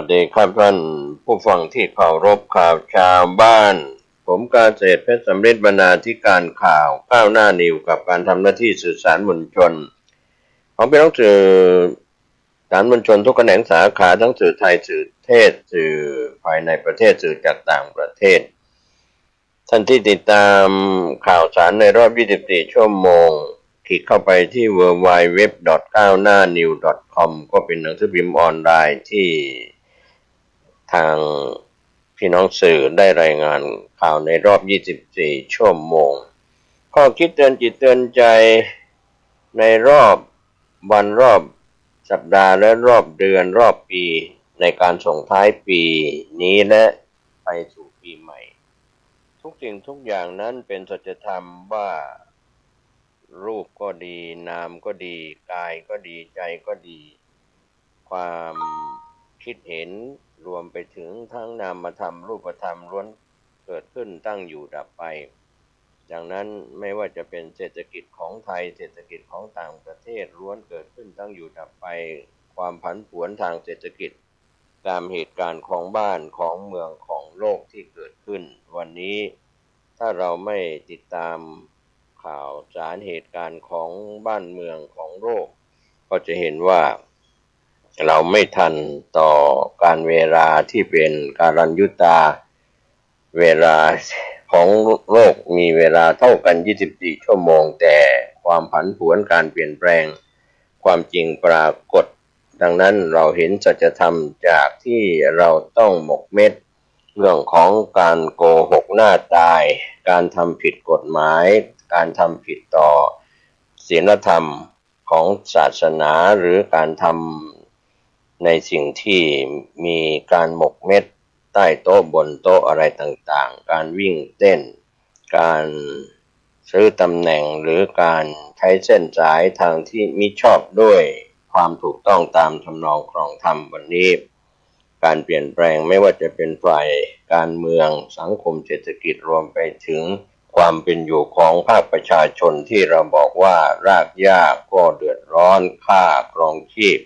สดีครับท่านผู้ฟังที่เคารพข่าวชาวบ้านผมกาเกษตรเพชรสำริดบรรณาธิการข่าวก้าวหน้านิวกับการทำหน้าที่สื่อสารมวลชนของพี่น้องสื่อสารมวลชนทุกแขนงสาขาทั้งสื่อไทยสื่อเทศสื่อภายในประเทศสื่อจากต่างประเทศท่านที่ติดตามข่าวสารในรอบ 24 ชั่วโมงคลิกเข้าไปที่ www.gawnahnew.com ก็เป็นหนังสือพิมพ์ออนไลน์ที่ทางพี่น้องสื่อได้รายงานข่าวในรอบ 24 ชั่วโมงข้อคิดเตือนจิตเตือนใจในรอบวันรอบสัปดาห์และรอบเดือนรอบปีในการส่งท้ายปีนี้และไปสู่ปีใหม่ทุกสิ่งทุกอย่างนั้นเป็นสัจธรรมว่ารูปก็ดีนามก็ดีกายก็ดีใจก็ดีความคิดเห็นรวมไปถึงทั้งนามธรรมรูปธรรมล้วนเกิดขึ้นตั้งอยู่ดับไปดังนั้นไม่ว่าจะเป็นเศรษฐกิจของไทยเศรษฐกิจของต่างประเทศล้วนเกิดขึ้นตั้งอยู่ดับไปความผันผวนทางเศรษฐกิจตามเหตุการณ์ของบ้านของเมืองของโลกที่เกิดขึ้นวันนี้ถ้าเราไม่ติดตามข่าวสารเหตุการณ์ของบ้านเมืองของโลกก็จะเห็นว่าเราไม่ทันต่อการเวลาที่เป็นการัญยุตาเวลาของโลกมีเวลาเท่ากัน 24 ชั่วโมงแต่ความผันผวนการเปลี่ยนแปลงความจริงปรากฏดังนั้นเราเห็นสัจธรรมจากที่เราต้องหมกเม็ดเรื่องของการโกหกหน้าตายการทำผิดกฎหมายการทำผิดต่อศีลธรรมของศาสนาหรือการทำในสิ่งที่มีการหมกเม็ดใต้โต๊ะบนโต๊ะอะไรต่างๆการวิ่งเต้นการซื้อตำแหน่งหรือการใช้เส้นสายทางที่มิชอบด้วยความถูกต้องตามทำนองครองธรรมวันนี้การเปลี่ยนแปลงไม่ว่าจะเป็นฝ่ายการเมืองสังคมเศรษฐกิจรวมไปถึงความเป็นอยู่ของภาคประชาชนที่เราบอกว่ารากหญ้าก็เดือดร้อนค่าครองชีพ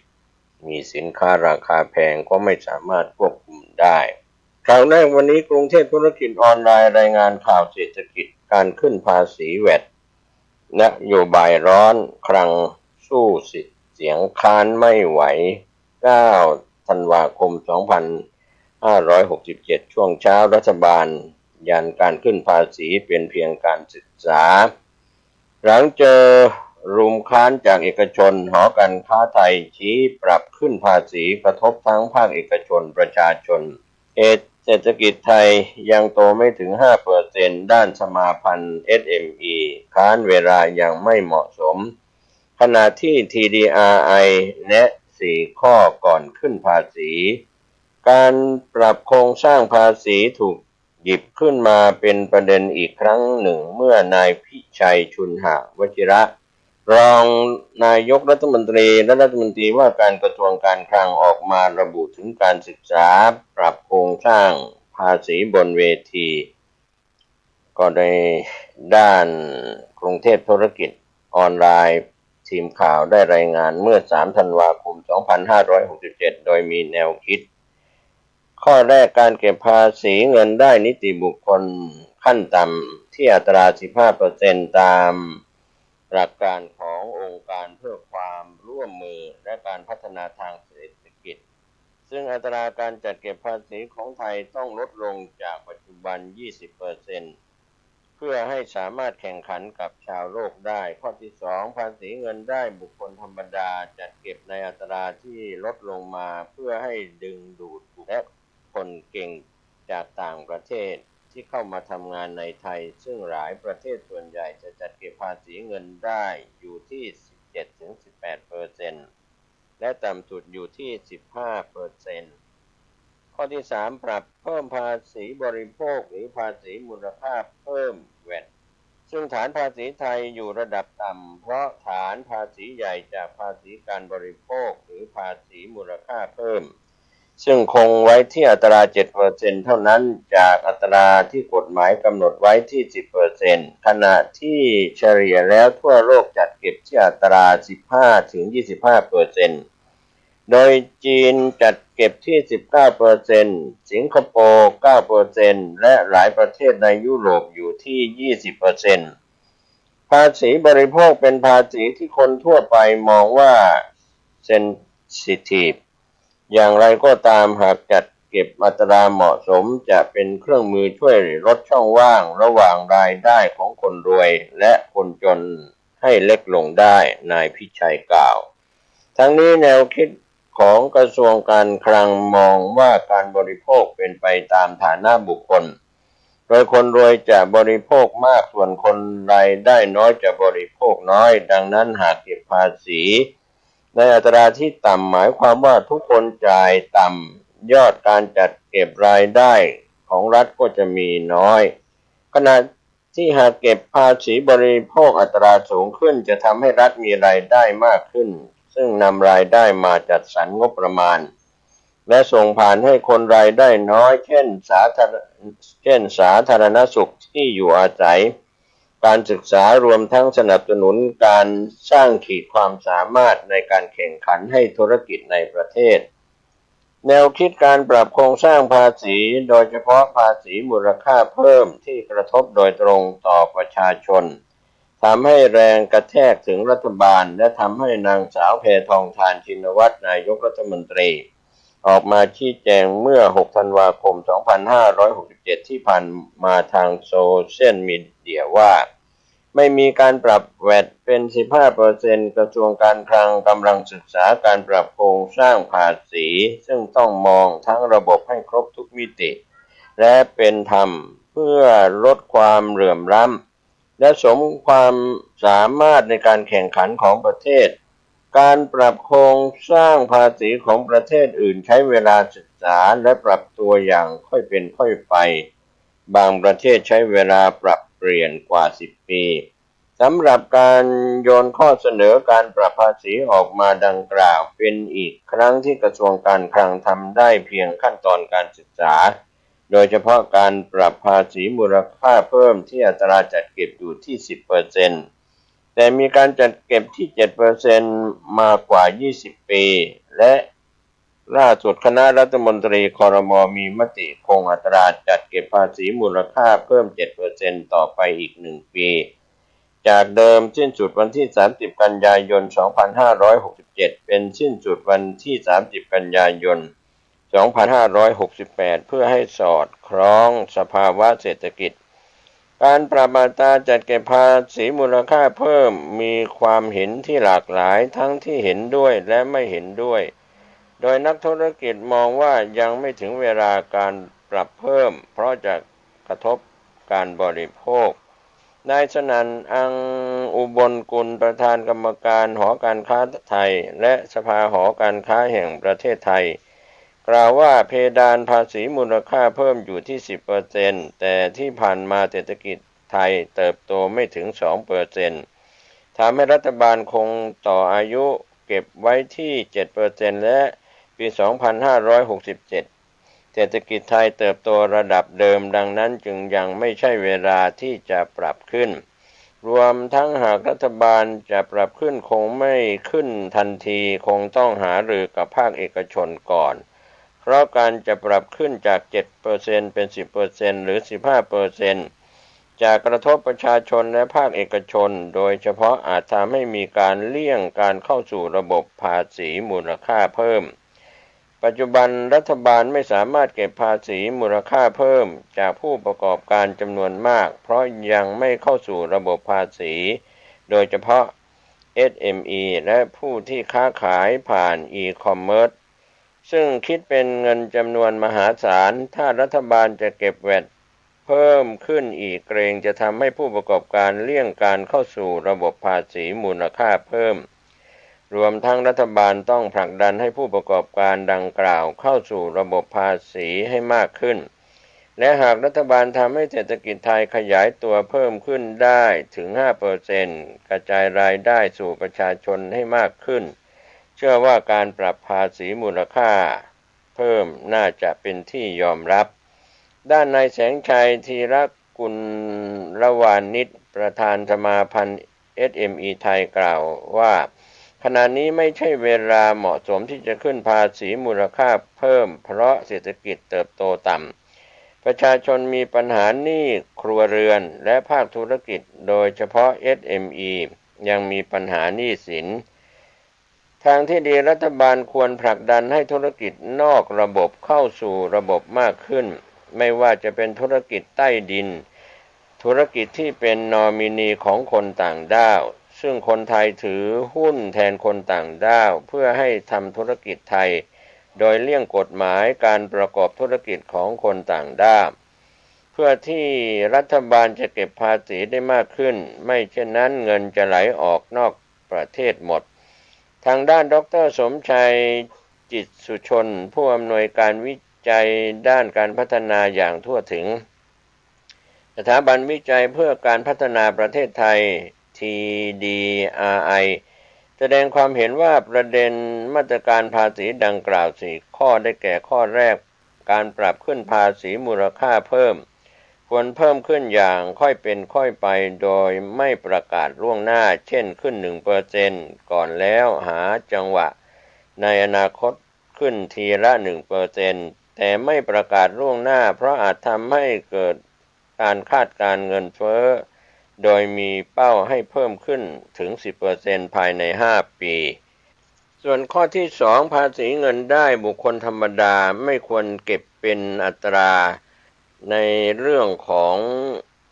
มีสินค้าราคาแพงก็ไม่สามารถควบคุมได้ข่าวแรกวันนี้กรุงเทพธุรกิจออนไลน์รายงานข่าวเศรษฐกิจการขึ้นภาษีแวตนโยบายร้อนคลังสู้เสียงค้านไม่ไหว9 ธันวาคม 2567 ช่วงเช้ารัฐบาลยันการขึ้นภาษีเป็นเพียงการศึกษาหลังเจอรุมค้านจากเอกชนหอการค้าไทยชี้ปรับขึ้นภาษีกระทบทั้งภาคเอกชนประชาชนเศรษฐกิจไทยยังโตไม่ถึง 5% ด้านสมาพันธ์ SME ค้านเวลายังไม่เหมาะสมขณะที่ TDRI แนะ4 ข้อก่อนขึ้นภาษีการปรับโครงสร้างภาษีถูกหยิบขึ้นมาเป็นประเด็นอีกครั้งหนึ่งเมื่อนายพิชัยชุนหวชิระรองนายกรัฐมนตรีและรัฐมนตรีว่าการกระทรวงการคลังออกมาระบุถึงการศึกษาปรับโครงสร้างภาษีบนเวทีก็ในด้านกรุงเทพธุรกิจออนไลน์ทีมข่าวได้รายงานเมื่อ3 ธันวาคม 2567 โดยมีแนวคิดข้อแรกการเก็บภาษีเงินได้นิติบุคคลขั้นต่ำที่อัตรา 15% ตามหลักการขององค์การเพื่อความร่วมมือและการพัฒนาทางเศรษฐกิจซึ่งอัตราการจัดเก็บภาษีของไทยต้องลดลงจากปัจจุบัน 20% เพื่อให้สามารถแข่งขันกับชาวโลกได้ข้อที่ 2 ภาษีเงินได้บุคคลธรรมดาจัดเก็บในอัตราที่ลดลงมาเพื่อให้ดึงดูดและคนเก่งจากต่างประเทศที่เข้ามาทำงานในไทยซึ่งหลายประเทศส่วนใหญ่จะจัดเก็บภาษีเงินได้อยู่ที่ 17-18% และต่ำสุดอยู่ที่ 15% ข้อที่ 3 ปรับเพิ่มภาษีบริโภคหรือภาษีมูลค่าเพิ่มแวตซึ่งฐานภาษีไทยอยู่ระดับต่ำเพราะฐานภาษีใหญ่จากภาษีการบริโภคหรือภาษีมูลค่าเพิ่มซึ่งคงไว้ที่อัตรา 7% เท่านั้นจากอัตราที่กฎหมายกำหนดไว้ที่ 10% ขณะที่เฉลี่ยแล้วทั่วโลกจัดเก็บที่อัตรา 15-25% โดยจีนจัดเก็บที่ 19% สิงคโปร์ 9% และหลายประเทศในยุโรปอยู่ที่ 20%ภาษีบริโภคเป็นภาษีที่คนทั่วไปมองว่าเซนซิทีฟอย่างไรก็ตามหากจัดเก็บอัตราเหมาะสมจะเป็นเครื่องมือช่วยลดช่องว่างระหว่างรายได้ของคนรวยและคนจนให้เล็กลงได้นายพิชัยกล่าวทั้งนี้แนวคิดของกระทรวงการคลังมองว่าการบริโภคเป็นไปตามฐานะบุคคลโดยคนรวยจะบริโภคมากส่วนคนรายได้น้อยจะบริโภคน้อยดังนั้นหากเก็บภาษีในอัตราที่ต่ำหมายความว่าทุกคนจ่ายต่ำยอดการจัดเก็บรายได้ของรัฐก็จะมีน้อยขณะที่หากเก็บภาษีบริโภคอัตราสูงขึ้นจะทำให้รัฐมีรายได้มากขึ้นซึ่งนำรายได้มาจัดสรรงบประมาณและส่งผ่านให้คนรายได้น้อยเช่นสาธารณสุขที่อยู่อาศัยการศึกษารวมทั้งสนับสนุนการสร้างขีดความสามารถในการแข่งขันให้ธุรกิจในประเทศแนวคิดการปรับโครงสร้างภาษีโดยเฉพาะภาษีมูลค่าเพิ่มที่กระทบโดยตรงต่อประชาชนทำให้แรงกระแทกถึงรัฐบาลและทำให้นางสาวแพทองธารชินวัตรนายกรัฐมนตรีออกมาชี้แจงเมื่อ 6 ธันวาคม 2567 ที่ผ่านมาทางโซเชียลมีเดียว่าไม่มีการปรับแวตเป็น 15% กระทรวงการคลังกำลังศึกษาการปรับโครงสร้างภาษีซึ่งต้องมองทั้งระบบให้ครบทุกมิติและเป็นธรรมเพื่อลดความเหลื่อมล้ำและสมความสามารถในการแข่งขันของประเทศการปรับโครงสร้างภาษีของประเทศอื่นใช้เวลาศึกษาและปรับตัวอย่างค่อยเป็นค่อยไปบางประเทศใช้เวลาปรับเปลี่ยนกว่า10 ปีสำหรับการโยนข้อเสนอการปรับภาษีออกมาดังกล่าวเป็นอีกครั้งที่กระทรวงการคลังทำได้เพียงขั้นตอนการศึกษาโดยเฉพาะการปรับภาษีมูลค่าเพิ่มที่อัตราจัดเก็บอยู่ที่ 10%แต่มีการจัดเก็บที่ 7% มากกว่า 20 ปีและล่าสุดคณะรัฐมนตรีครม.มีมติคงอัตราจัดเก็บภาษีมูลค่าเพิ่ม 7% ต่อไปอีก 1 ปีจากเดิมสิ้นสุดวันที่ 30 กันยายน 2567 เป็นสิ้นสุดวันที่ 30 กันยายน 2568 เพื่อให้สอดคล้องสภาวะเศรษฐกิจการปรับอัตราจัดเก็บภาษีมูลค่าเพิ่มมีความเห็นที่หลากหลายทั้งที่เห็นด้วยและไม่เห็นด้วยโดยนักธุรกิจมองว่ายังไม่ถึงเวลาการปรับเพิ่มเพราะจะกระทบการบริโภคนายสนั่น อังอุบลกุลประธานกรรมการหอการค้าไทยและสภาหอการค้าแห่งประเทศไทยกล่าวว่าเพดานภาษีมูลค่าเพิ่มอยู่ที่ 10% แต่ที่ผ่านมาเศรษฐกิจไทยเติบโตไม่ถึง 2% ทำให้รัฐบาลคงต่ออายุเก็บไว้ที่ 7% และปี 2567 เศรษฐกิจไทยเติบโตระดับเดิมดังนั้นจึงยังไม่ใช่เวลาที่จะปรับขึ้นรวมทั้งหากรัฐบาลจะปรับขึ้นคงไม่ขึ้นทันทีคงต้องหารือกับภาคเอกชนก่อนเพราะการจะปรับขึ้นจาก 7% เป็น 10% หรือ 15% จะกระทบประชาชนและภาคเอกชนโดยเฉพาะอาจทำให้มีการเลี่ยงการเข้าสู่ระบบภาษีมูลค่าเพิ่มปัจจุบันรัฐบาลไม่สามารถเก็บภาษีมูลค่าเพิ่มจากผู้ประกอบการจำนวนมากเพราะยังไม่เข้าสู่ระบบภาษีโดยเฉพาะ SME และผู้ที่ค้าขายผ่านคอมเมิร์ซซึ่งคิดเป็นเงินจำนวนมหาศาลถ้ารัฐบาลจะเก็บแวตเพิ่มขึ้นอีกเกรงจะทำให้ผู้ประกอบการเลี่ยงการเข้าสู่ระบบภาษีมูลค่าเพิ่มรวมทั้งรัฐบาลต้องผลักดันให้ผู้ประกอบการดังกล่าวเข้าสู่ระบบภาษีให้มากขึ้นและหากรัฐบาลทำให้เศรษฐกิจไทยขยายตัวเพิ่มขึ้นได้ถึง 5% กระจายรายได้สู่ประชาชนให้มากขึ้นเชื่อว่าการปรับภาษีมูลค่าเพิ่มน่าจะเป็นที่ยอมรับด้านนายแสงชัยธีรกุลวานิชประธานสมาพันธ์ SME ไทยกล่าวว่า ขณะนี้ไม่ใช่เวลาเหมาะสมที่จะขึ้นภาษีมูลค่าเพิ่มเพราะเศรษฐกิจเติบโตต่ำประชาชนมีปัญหาหนี้ครัวเรือนและภาคธุรกิจโดยเฉพาะ SME ยังมีปัญหาหนี้สินทางที่ดีรัฐบาลควรผลักดันให้ธุรกิจนอกระบบเข้าสู่ระบบมากขึ้นไม่ว่าจะเป็นธุรกิจใต้ดินธุรกิจที่เป็นนอมินีของคนต่างด้าวซึ่งคนไทยถือหุ้นแทนคนต่างด้าวเพื่อให้ทำธุรกิจไทยโดยเลี่ยงกฎหมายการประกอบธุรกิจของคนต่างด้าวเพื่อที่รัฐบาลจะเก็บภาษีได้มากขึ้นไม่เช่นนั้นเงินจะไหลออกนอกประเทศหมดทางด้านดร.สมชัยจิตสุชนผู้อำนวยการวิจัยด้านการพัฒนาอย่างทั่วถึงสถาบันวิจัยเพื่อการพัฒนาประเทศไทย TDRI แสดงความเห็นว่าประเด็นมาตรการภาษีดังกล่าว4ข้อได้แก่ข้อแรกการปรับขึ้นภาษีมูลค่าเพิ่มควรเพิ่มขึ้นอย่างค่อยเป็นค่อยไปโดยไม่ประกาศล่วงหน้าเช่นขึ้น 1% ก่อนแล้วหาจังหวะในอนาคตขึ้นทีละ 1% แต่ไม่ประกาศล่วงหน้าเพราะอาจทำให้เกิดการคาดการเงินเฟ้อโดยมีเป้าให้เพิ่มขึ้นถึง 10% ภายใน 5 ปี ส่วนข้อที่ 2 ภาษีเงินได้บุคคลธรรมดาไม่ควรเก็บเป็นอัตราในเรื่องของ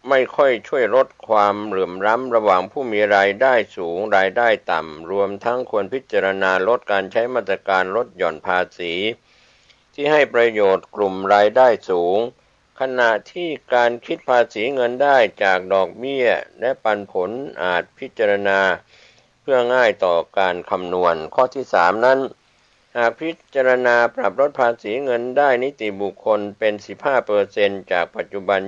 ไม่ค่อยช่วยลดความเหลื่อมล้ำระหว่างผู้มีรายได้สูงรายได้ต่ำรวมทั้งควรพิจารณาลดการใช้มาตรการลดหย่อนภาษีที่ให้ประโยชน์กลุ่มรายได้สูงขณะที่การคิดภาษีเงินได้จากดอกเบี้ยและปันผลอาจพิจารณาเพื่อง่ายต่อการคำนวณข้อที่ 3 นั้นหากพิจารณาปรับลดภาษีเงินได้นิติบุคคลเป็น 15% จากปัจจุบัน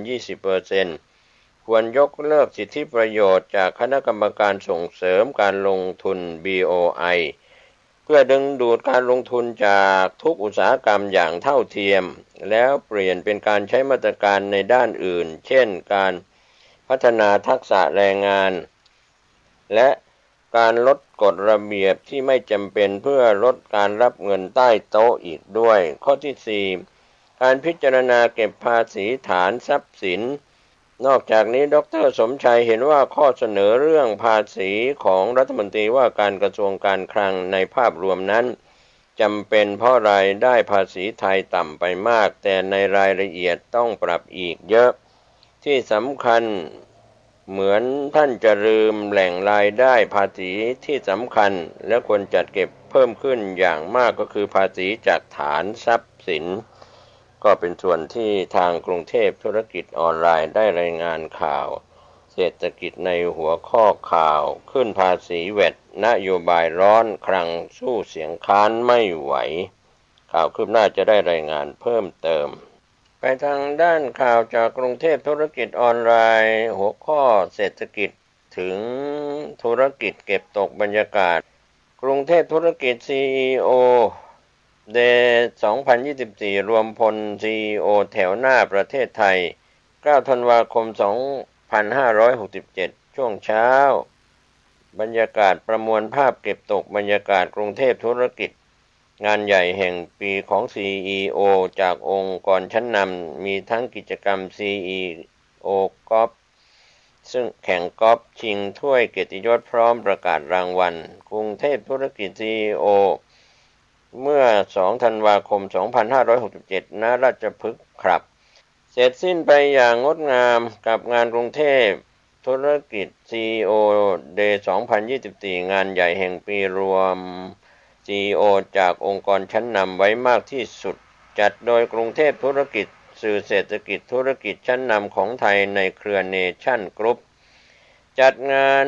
20% ควรยกเลิกสิทธิประโยชน์จากคณะกรรมการส่งเสริมการลงทุน BOI เพื่อดึงดูดการลงทุนจากทุกอุตสาหกรรมอย่างเท่าเทียมแล้วเปลี่ยนเป็นการใช้มาตรการในด้านอื่นเช่นการพัฒนาทักษะแรงงานและการลดกฎระเบียบที่ไม่จำเป็นเพื่อลดการรับเงินใต้โต๊ะอีกด้วยข้อที่ 4 การพิจารณาเก็บภาษีฐานทรัพย์สินนอกจากนี้ดร.สมชัยเห็นว่าข้อเสนอเรื่องภาษีของรัฐมนตรีว่าการกระทรวงการคลังในภาพรวมนั้นจำเป็นเพราะรายได้ภาษีไทยต่ำไปมากแต่ในรายละเอียดต้องปรับอีกเยอะที่สำคัญเหมือนท่านจะลืมแหล่งรายได้ภาษีที่สำคัญและควรจัดเก็บเพิ่มขึ้นอย่างมากก็คือภาษีจากฐานทรัพย์สินก็เป็นส่วนที่ทางกรุงเทพธุรกิจออนไลน์ได้รายงานข่าวเศรษฐกิจในหัวข้อข่าวขึ้นภาษีแวตนโยบายร้อนคลังสู้เสียงค้านไม่ไหวข่าวคืบหน้าจะได้รายงานเพิ่มเติมไปทางด้านข่าวจากกรุงเทพธุรกิจออนไลน์หัวข้อเศรษฐกิจถึงธุรกิจเก็บตกบรรยากาศกรุงเทพธุรกิจ CEO Day 2024 รวมพล CEO แถวหน้าประเทศไทย 9 ธันวาคม 2567 ช่วงเช้าบรรยากาศประมวลภาพเก็บตกบรรยากาศกรุงเทพธุรกิจงานใหญ่แห่งปีของ CEO จากองค์กรชั้นนำมีทั้งกิจกรรม CEO กอล์ฟซึ่งแข่งกอล์ฟชิงถ้วยเกียรติยศพร้อมประกาศรางวัลกรุงเทพธุรกิจ CEO เมื่อ 2 ธันวาคม 2567 ณ ราชพฤกษ์ครับเสร็จสิ้นไปอย่างงดงามกับงานกรุงเทพธุรกิจ CEO Day 2024 งานใหญ่แห่งปีรวม CEO จากองค์กรชั้นนำไว้มากที่สุดจัดโดยกรุงเทพธุรกิจสื่อเศรษฐกิจธุรกิจชั้นนำของไทยในเครือเนชั่นกรุ๊ปจัดงาน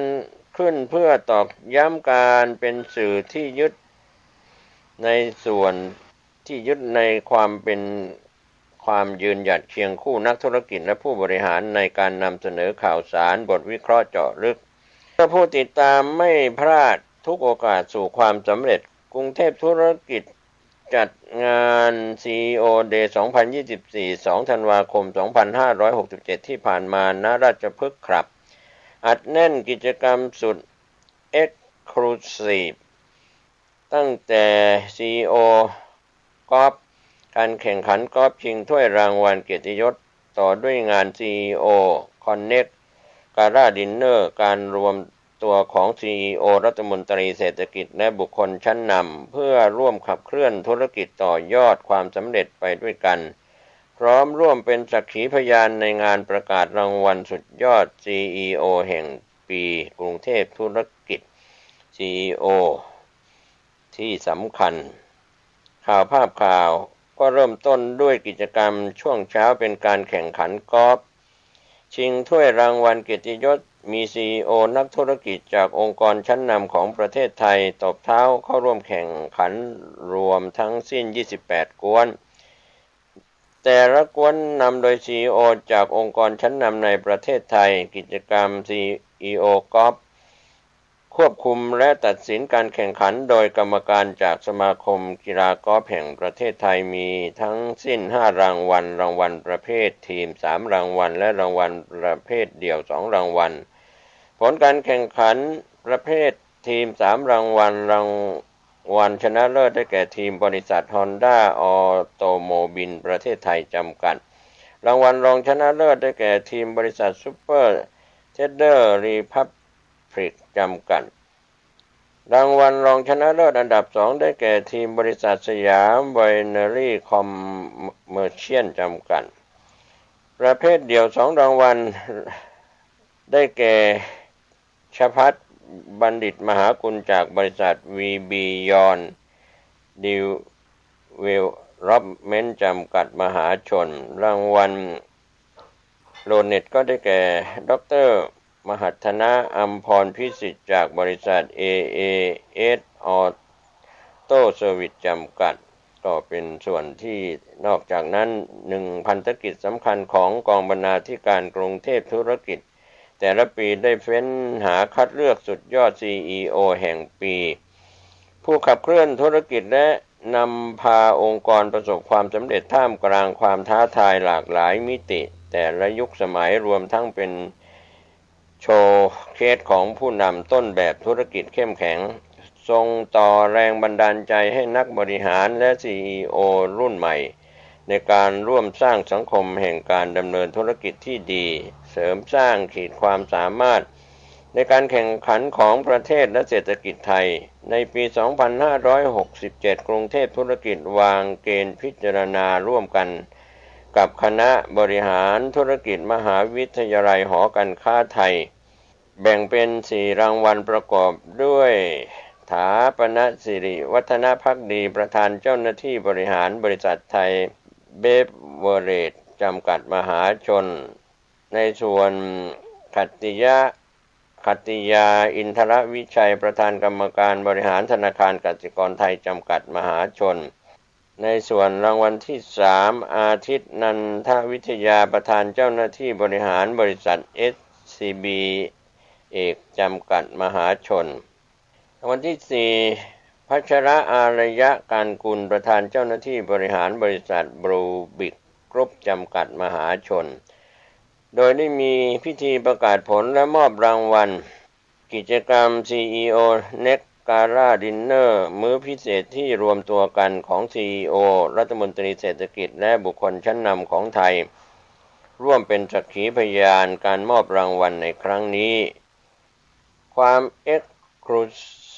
ขึ้นเพื่อตอกย้ำการเป็นสื่อที่ยึดในความยืนหยัดเคียงคู่นักธุรกิจและผู้บริหารในการนำเสนอข่าวสารบทวิเคราะห์เจาะลึกเพื่อผู้ติดตามไม่พลาดทุกโอกาสสู่ความสำเร็จกรุงเทพธุรกิจจัดงาน CEO Day 2024 2 ธันวาคม 2567 ที่ผ่านมาณราชพฤกษ์ครับอัดแน่นกิจกรรมสุด Exclusive ตั้งแต่ CEO กอล์ฟการแข่งขันกอล์ฟชิงถ้วยรางวัลเกียรติยศต่อด้วยงาน CEO Connect การ่าดินเนอร์การรวมตัวของ CEO รัฐมนตรีเศรษฐกิจและบุคคลชั้นนำเพื่อร่วมขับเคลื่อนธุรกิจต่อยอดความสำเร็จไปด้วยกันพร้อมร่วมเป็นสักขีพยานในงานประกาศรางวัลสุดยอด CEO แห่งปีกรุงเทพธุรกิจ CEO ที่สำคัญภาพข่าวก็เริ่มต้นด้วยกิจกรรมช่วงเช้าเป็นการแข่งขันกอล์ฟชิงถ้วยรางวัลเกียรติยศมีซีอีโอนักธุรกิจจากองค์กรชั้นนำของประเทศไทยตบเท้าเข้าร่วมแข่งขันรวมทั้งสิ้น28กวนแต่ละกวนนำโดยซีอีโอจากองค์กรชั้นนำในประเทศไทยกิจกรรม CEO กอล์ฟควบคุมและตัดสินการแข่งขันโดยกรรมการจากสมาคมกีฬากอล์ฟแห่งประเทศไทยมีทั้งสิ้น5รางวัลรางวัลประเภททีม3รางวัลและรางวัลประเภทเดี่ยว2รางวัลผลการแข่งขันประเภททีม3รางวัลรางวัลชนะเลิศได้แก่ทีมบริษัทฮอนด้าออโตโมบิลประเทศไทยจำกัดรางวัลรองชนะเลิศได้แก่ทีมบริษัทซูเปอร์เทรดเดอร์รีพับพริกจำกัดรางวัลรองชนะเลิศอันดับ2ได้แก่ทีมบริษัทสยามไบเนอรี่คอมเมอร์เชียลจำกัดประเภทเดี่ยว2รางวัลได้แก่ชภัทรบัณฑิตมหากุลจากบริษัท VB Yon Development จำกัดมหาชนรางวัลโลเน็ตก็ได้แก่ดร.มหัฒนะอัมพรพิสิทธิ์จากบริษัท AAS Auto Service จำกัดก็เป็นส่วนที่นอกจากนั้น1พันธกิจสำคัญของกองบรรณาธิการกรุงเทพธุรกิจแต่ละปีได้เฟ้นหาคัดเลือกสุดยอด CEO แห่งปีผู้ขับเคลื่อนธุรกิจและนำพาองค์กรประสบความสำเร็จท่ามกลางความท้าทายหลากหลายมิติแต่ละยุคสมัยรวมทั้งเป็นโชว์เคสของผู้นำต้นแบบธุรกิจเข้มแข็งทรงต่อแรงบันดาลใจให้นักบริหารและ CEO รุ่นใหม่ในการร่วมสร้างสังคมแห่งการดำเนินธุรกิจที่ดีเสริมสร้างขีดความสามารถในการแข่งขันของประเทศและเศรษฐกิจไทยในปี 2567 กรุงเทพธุรกิจวางเกณฑ์พิจารณาร่วมกันกับคณะบริหารธุรกิจมหาวิทยาลัยหอการค้าไทยแบ่งเป็น4รางวัลประกอบด้วยถาปนสิริวัฒนภักดีประธานเจ้าหน้าที่บริหารบริษัทไทยเบฟเวอเรจจำกัดมหาชนในส่วนขัตติยาอินทรวิชัยประธานกรรมการบริหารธนาคารกสิกรไทยจำกัดมหาชนในส่วนรางวัลที่3อาทิตย์นันทวิทยาประธานเจ้าหน้าที่บริหารบริษัท SCB เอกจำกัดมหาชนรางวัลที่4พัชระอารยะการกุลประธานเจ้าหน้าที่บริหารบริษัทบรูบิกกรุ๊ปจำกัดมหาชนโดยได้มีพิธีประกาศผลและมอบรางวัลกิจกรรม CEO Next การ่าดินเนอร์มื้อพิเศษที่รวมตัวกันของ CEO รัฐมนตรีเศรษฐกิจและบุคคลชั้นนำของไทยร่วมเป็นสักขีพยานการมอบรางวัลในครั้งนี้ความเอ็กซ์คลู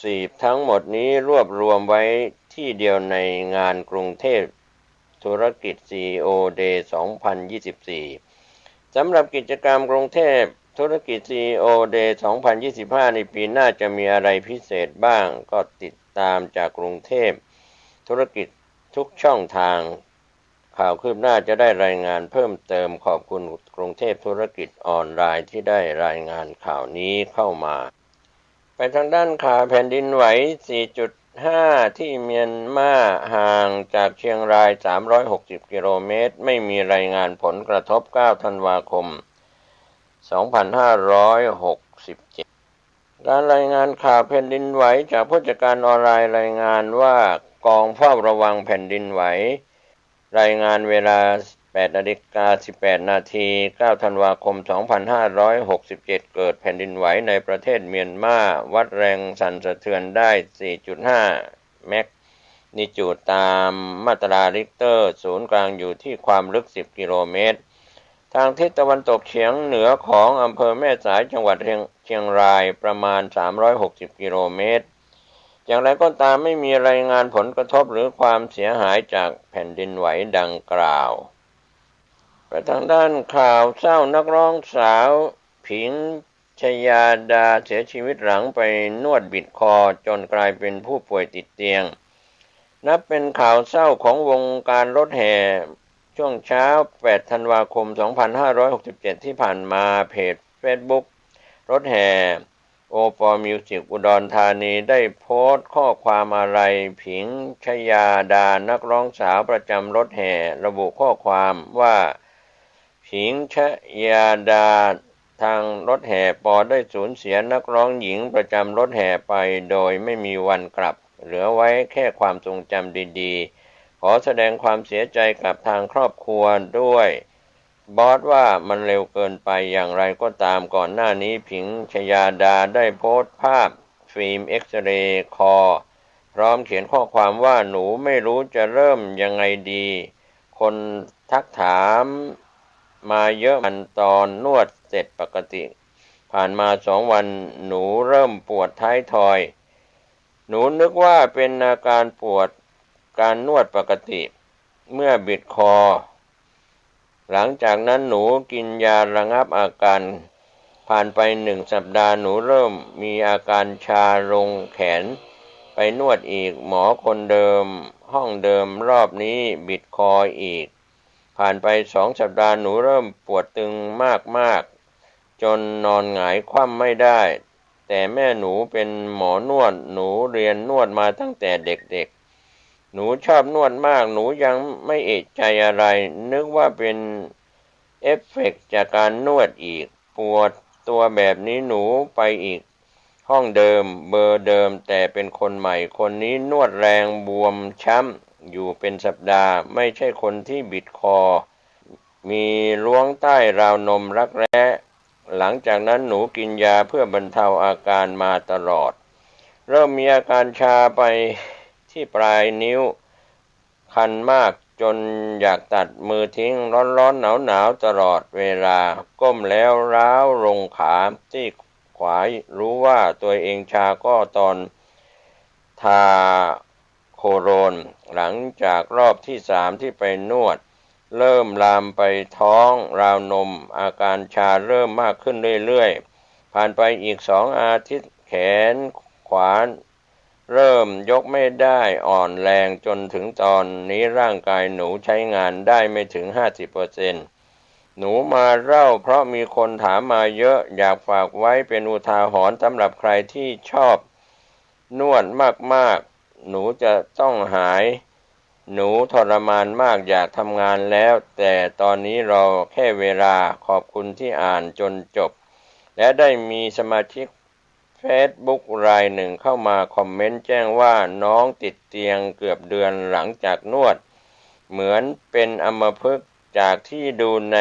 ซีฟทั้งหมดนี้รวบรวมไว้ที่เดียวในงานกรุงเทพธุรกิจ CEO Day 2024 สำหรับกิจกรรมกรุงเทพธุรกิจ CEO Day 2025 ในปีหน้าจะมีอะไรพิเศษบ้างก็ติดตามจากกรุงเทพธุรกิจทุกช่องทางข่าวคืบหน้าจะได้รายงานเพิ่มเติมขอบคุณกรุงเทพธุรกิจออนไลน์ที่ได้รายงานข่าวนี้เข้ามาไปทางด้านข่าวแผ่นดินไหว 4.5 ที่เมียนมาห่างจากเชียงราย360กิโลเมตรไม่มีรายงานผลกระทบ9ธันวาคม2567การรายงานข่าวแผ่นดินไหวจากผู้จัดการออนไลน์รายงานว่ากองเฝ้าระวังแผ่นดินไหวรายงานเวลา 8:18 นาที 9 ธันวาคม 2567 เกิดแผ่นดินไหวในประเทศเมียนมาวัดแรงสั่นสะเทือนได้ 4.5 แมกนิจูดตามมาตราริกเตอร์ศูนย์กลางอยู่ที่ความลึก10กิโลเมตรทางทิศตะวันตกเฉียงเหนือของอำเภอแม่สายจังหวัดเชียงรายประมาณ360กิโลเมตรอย่างไรก็ตามไม่มีรายงานผลกระทบหรือความเสียหายจากแผ่นดินไหวดังกล่าวไปทางด้านข่าวเศร้านักร้องสาวผิงชยาดาเสียชีวิตหลังไปนวดบิดคอจนกลายเป็นผู้ป่วยติดเตียงนับเป็นข่าวเศร้าของวงการรถแห่ช่วงเช้า8ธันวาคม2567ที่ผ่านมาเพจ Facebook รถแห่โอปอมิวสิกอุดรธานีได้โพสต์ข้อความอะไรผิงชยาดานักร้องสาวประจำรถแห่ระบุข้อความว่าผิงชยาดาทางรถแห่ปอได้สูญเสียนักร้องหญิงประจำรถแห่ไปโดยไม่มีวันกลับเหลือไว้แค่ความทรงจำดีๆขอแสดงความเสียใจกับทางครอบครัวด้วยบอสว่ามันเร็วเกินไปอย่างไรก็ตามก่อนหน้านี้ผิงชยาดาได้โพสต์ภาพฟิล์มเอ็กซเรย์คอพร้อมเขียนข้อความว่าหนูไม่รู้จะเริ่มยังไงดีคนทักถามมาเยอะมันตอนนวดเสร็จปกติผ่านมา2 วันหนูเริ่มปวดท้ายทอยหนูนึกว่าเป็นอาการปวดการนวดปกติเมื่อบิดคอหลังจากนั้นหนูกินยาระงับอาการผ่านไป1 สัปดาห์หนูเริ่มมีอาการชาลงแขนไปนวดอีกหมอคนเดิมห้องเดิมรอบนี้บิดคออีกผ่านไป2 สัปดาห์หนูเริ่มปวดตึงมากๆจนนอนหงายคว่ำไม่ได้แต่แม่หนูเป็นหมอนวดหนูเรียนนวดมาตั้งแต่เด็กๆหนูชอบนวดมากหนูยังไม่เอะใจอะไรนึกว่าเป็นเอฟเฟกต์จากการนวดอีกปวดตัวแบบนี้หนูไปอีกห้องเดิมเบอร์เดิมแต่เป็นคนใหม่คนนี้นวดแรงบวมช้ำอยู่เป็นสัปดาห์ไม่ใช่คนที่บิดคอมีล้วงใต้ราวนมรักแร้หลังจากนั้นหนูกินยาเพื่อบรรเทาอาการมาตลอดเริ่มมีอาการชาไปที่ปลายนิ้วคันมากจนอยากตัดมือทิ้งร้อนๆหนาวๆตลอดเวลาก้มแล้วร้าวลงขาที่ขวารู้ว่าตัวเองชาก็ตอนทาโคโรนหลังจากรอบที่3ที่ไปนวดเริ่มลามไปท้องราวนมอาการชาเริ่มมากขึ้นเรื่อยๆผ่านไปอีก2 อาทิตย์แขนขวาเริ่มยกไม่ได้อ่อนแรงจนถึงตอนนี้ร่างกายหนูใช้งานได้ไม่ถึง 50%หนูมาเล่าเพราะมีคนถามมาเยอะอยากฝากไว้เป็นอุทาหรณ์สำหรับใครที่ชอบนวดมากๆหนูจะต้องหายหนูทรมานมากอยากทำงานแล้วแต่ตอนนี้รอแค่เวลาขอบคุณที่อ่านจนจบและได้มีสมาชิกเฟซบุ๊กรายหนึ่งเข้ามาคอมเมนต์แจ้งว่าน้องติดเตียงเกือบเดือนหลังจากนวดเหมือนเป็นอัมพฤกษ์จากที่ดูใน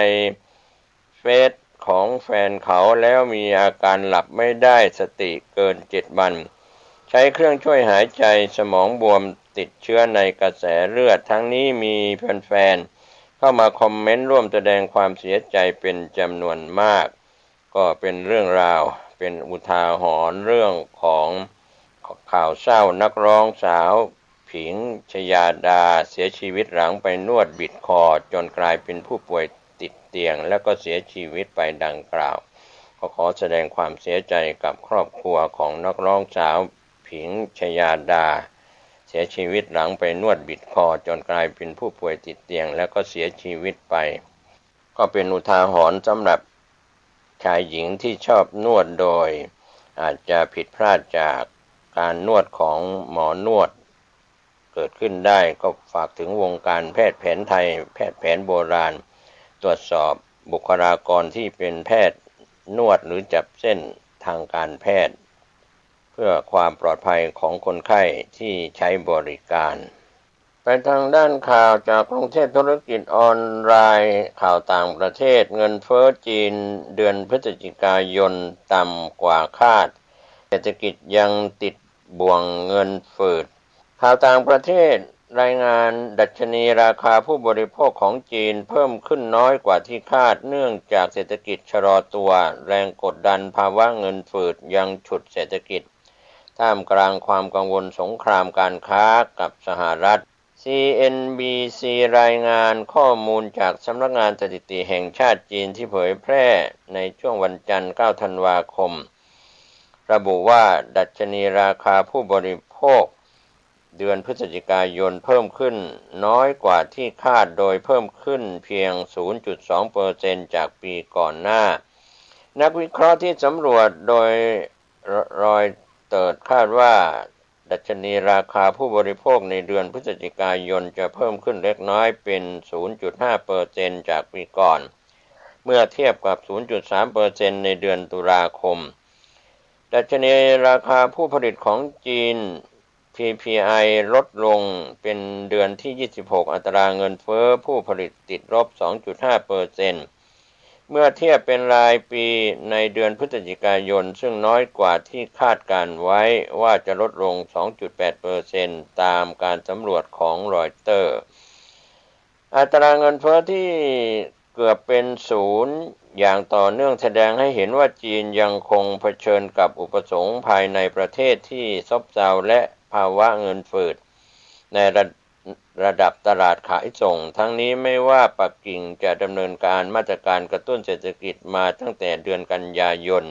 เฟซของแฟนเขาแล้วมีอาการหลับไม่ได้สติเกิน7 วันใช้เครื่องช่วยหายใจสมองบวมติดเชื้อในกระแสเลือดทั้งนี้มีแฟนๆเข้ามาคอมเมนต์ร่วมแสดงความเสียใจเป็นจำนวนมากก็เป็นเรื่องราวเป็นอุทาหรณ์เรื่องของข่าวเศร้านักร้องสาวผิงชยาดาเสียชีวิตหลังไปนวดบิดคอจนกลายเป็นผู้ป่วยติดเตียงแล้วก็เสียชีวิตไปดังกล่าวขอแสดงความเสียใจกับครอบครัวของนักร้องสาวผิงชยาดาเสียชีวิตหลังไปนวดบิดคอจนกลายเป็นผู้ป่วยติดเตียงแล้วก็เสียชีวิตไปก็เป็นอุทาหรณ์สำหรับชายหญิงที่ชอบนวดโดยอาจจะผิดพลาดจากการนวดของหมอนวดเกิดขึ้นได้ก็ฝากถึงวงการแพทย์แผนไทยแพทย์แผนโบราณตรวจสอบบุคลากรที่เป็นแพทย์นวดหรือจับเส้นทางการแพทย์เพื่อความปลอดภัยของคนไข้ที่ใช้บริการไปทางด้านข่าวจากกรุงเทพธุรกิจออนไลน์ข่าวต่างประเทศเงินเฟ้อจีนเดือนพฤศจิกายนต่ำกว่าคาดเศรษฐกิจยังติดบ่วงเงินฝืด ข่าวต่างประเทศรายงานดัชนีราคาผู้บริโภคของจีนเพิ่มขึ้นน้อยกว่าที่คาดเนื่องจากเศรษฐกิจชะลอตัวแรงกดดันภาวะเงินฝืดยังฉุดเศรษฐกิจท่ามกลางความกังวลสงครามการค้ากับสหรัฐ CNBC รายงานข้อมูลจากสำนักงานสถิติแห่งชาติจีนที่เผยแพร่ในช่วงวันจันทร์9 ธันวาคมระบุว่าดัชนีราคาผู้บริโภคเดือนพฤศจิกายนเพิ่มขึ้นน้อยกว่าที่คาดโดยเพิ่มขึ้นเพียง 0.2% จากปีก่อนหน้านักวิเคราะห์ที่สำรวจโดยรอยเตอร์คาดว่าดัชนีราคาผู้บริโภคในเดือนพฤศจิกายนจะเพิ่มขึ้นเล็กน้อยเป็น 0.5% จากปีก่อนเมื่อเทียบกับ 0.3% ในเดือนตุลาคมดัชนีราคาผู้ผลิตของจีน PPI ลดลงเป็นเดือนที่ 26 อัตราเงินเฟ้อผู้ผลิตติดลบ 2.5% เมื่อเทียบเป็นรายปีในเดือนพฤศจิกายนซึ่งน้อยกว่าที่คาดการไว้ว่าจะลดลง 2.8% ตามการสำรวจของรอยเตอร์อัตราเงินเฟ้อที่เกือบเป็นศูนย์อย่างต่อเนื่องแสดงให้เห็นว่าจีนยังคงเผชิญกับอุปสงค์ภายในประเทศที่ซบเซาและภาวะเงินฝืดในระดับตลาดขายส่งทั้งนี้ไม่ว่าปักกิ่งจะดำเนินการมาตรการกระตุ้นเศรษฐกิจมาตั้งแต่เดือนกันยายน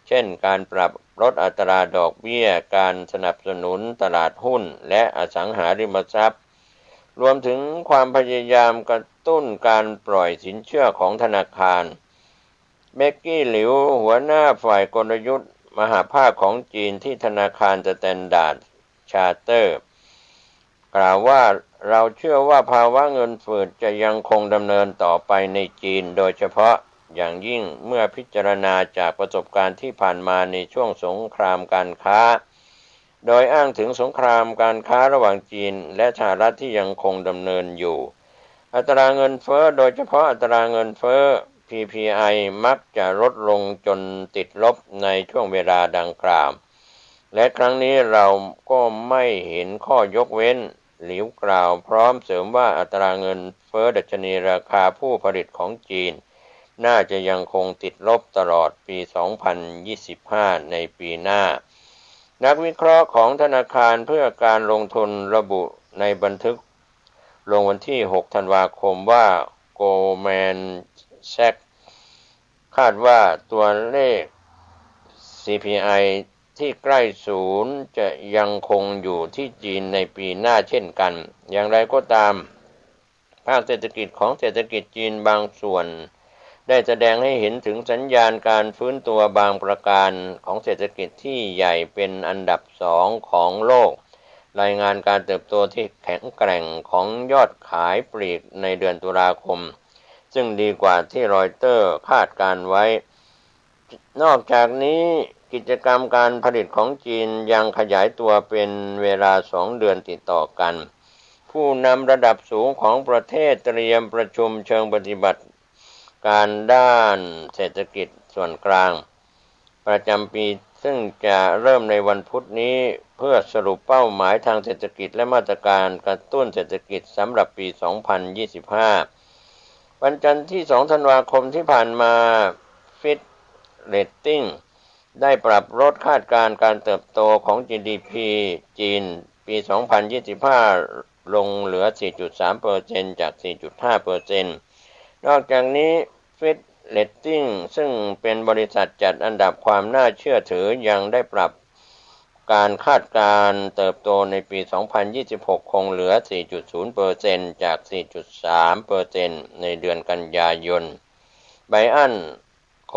เช่นการปรับลดอัตราดอกเบี้ยการสนับสนุนตลาดหุ้นและอสังหาริมทรัพย์รวมถึงความพยายามกระตุ้นการปล่อยสินเชื่อของธนาคารเมกกี้หลิวหัวหน้าฝ่ายกลยุทธ์มหาภาคของจีนที่ธนาคารสแตนดาร์ดชาร์เตอร์กล่าวว่าเราเชื่อว่าภาวะเงินฝืดจะยังคงดำเนินต่อไปในจีนโดยเฉพาะอย่างยิ่งเมื่อพิจารณาจากประสบการณ์ที่ผ่านมาในช่วงสงครามการค้าโดยอ้างถึงสงครามการค้าระหว่างจีนและสหรัฐที่ยังคงดำเนินอยู่อัตราเงินเฟ้อโดยเฉพาะอัตราเงินเฟ้อ PPI มักจะลดลงจนติดลบในช่วงเวลาดังกล่าวและครั้งนี้เราก็ไม่เห็นข้อยกเว้นหลิวกล่าวพร้อมเสริมว่าอัตราเงินเฟ้อดัชนีราคาผู้ผลิตของจีนน่าจะยังคงติดลบตลอดปี 2025 ในปีหน้านักวิเคราะห์ของธนาคารเพื่อการลงทุนระบุในบันทึกลงวันที่ 6 ธันวาคมว่า Goldman Sachs คาดว่าตัวเลข CPI ที่ใกล้ศูนย์จะยังคงอยู่ที่จีนในปีหน้าเช่นกันอย่างไรก็ตามภาคเศรษฐกิจของเศรษฐกิจจีนบางส่วนได้แสดงให้เห็นถึงสัญญาณการฟื้นตัวบางประการของเศรษฐกิจที่ใหญ่เป็นอันดับ2ของโลกรายงานการเติบโตที่แข็งแกร่งของยอดขายปลีกในเดือนตุลาคมซึ่งดีกว่าที่รอยเตอร์คาดการไว้นอกจากนี้กิจกรรมการผลิตของจีนยังขยายตัวเป็นเวลา2 เดือนติดต่อกันผู้นำระดับสูงของประเทศเตรียมประชุมเชิงปฏิบัติการด้านเศรษฐกิจส่วนกลางประจำปีซึ่งจะเริ่มในวันพุธนี้เพื่อสรุปเป้าหมายทางเศรษฐกิจและมาตรการกระตุ้นเศรษฐกิจสำหรับปี 2025 วันจันทร์ที่ 2 ธันวาคมที่ผ่านมาฟิตเรตติ้งได้ปรับลดคาดการณ์การเติบโตของ GDP จีนปี 2025 ลงเหลือ 4.3% จาก 4.5%นอกจากนี้ฟิตเรตติ้งซึ่งเป็นบริษัทจัดอันดับความน่าเชื่อถือยังได้ปรับการคาดการณ์เติบโตในปี 2026 คงเหลือ 4.0% จาก 4.3% ในเดือนกันยายนไบอัน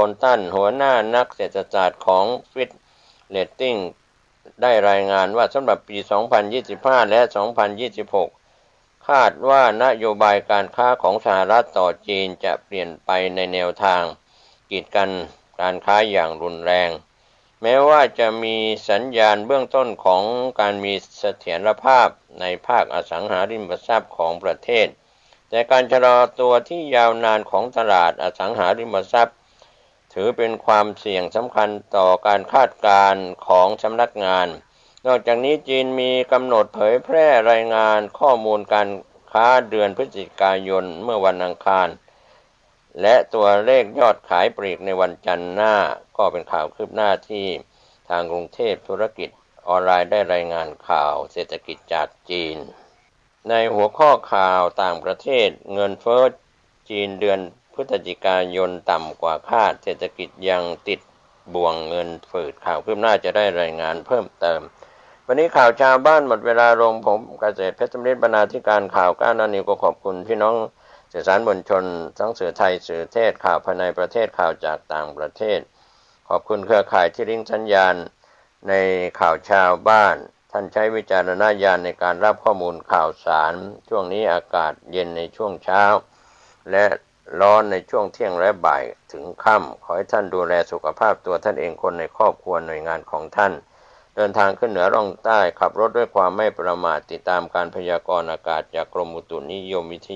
คอนตันหัวหน้านักเศรษฐศาสตร์ของฟิตเรตติ้งได้รายงานว่าสำหรับปี 2025 และ 2026 คาดว่านโยบายการค้าของสหรัฐต่อจีนจะเปลี่ยนไปในแนวทางกีดกันการค้าอย่างรุนแรงแม้ว่าจะมีสัญญาณเบื้องต้นของการมีเสถียรภาพในภาคอสังหาริมทรัพย์ของประเทศแต่การชะลอตัวที่ยาวนานของตลาดอสังหาริมทรัพย์ถือเป็นความเสี่ยงสำคัญต่อการคาดการณ์ของสำนักงาน นอกจากนี้จีนมีกำหนดเผยแพร่รายงานข้อมูลการค้าเดือนพฤศจิกายนเมื่อวันอังคารและตัวเลขยอดขายปลีกในวันจันทร์หน้าก็เป็นข่าวคืบหน้าที่ทางกรุงเทพธุรกิจออนไลน์ได้รายงานข่าวเศรษฐกิจจากจีนในหัวข้อข่าวต่างประเทศเงินเฟ้อจีนเดือนพฤศจิกายนต่ำกว่าคาดเศรษฐกิจยังติดบ่วงเงินฝืดข่าวคืบหน้าจะได้รายงานเพิ่มเติมวันนี้ข่าวชาวบ้านหมดเวลาลงผมเกษตรเพชรสำริดบรรณาธิการข่าวก้าวหน้านิวก็ขอบคุณพี่น้องสื่อสารมวลชนทั้งสื่อไทยสื่อเทศข่าวภายในประเทศข่าวจากต่างประเทศขอบคุณเครือข่ายที่ลิงก์สัญญาณในข่าวชาวบ้านท่านใช้วิจารณญาณในการรับข้อมูลข่าวสารช่วงนี้อากาศเย็นในช่วงเช้าและร้อนในช่วงเที่ยงและบ่ายถึงค่ำขอให้ท่านดูแลสุขภาพตัวท่านเองคนในครอบครัวหน่วยงานของท่านเดินทางขึ้นเหนือร่องใต้ขับรถด้วยความไม่ประมาทติดตามการพยากรณ์อากาศจากกรมอุตุนิยมวิทยา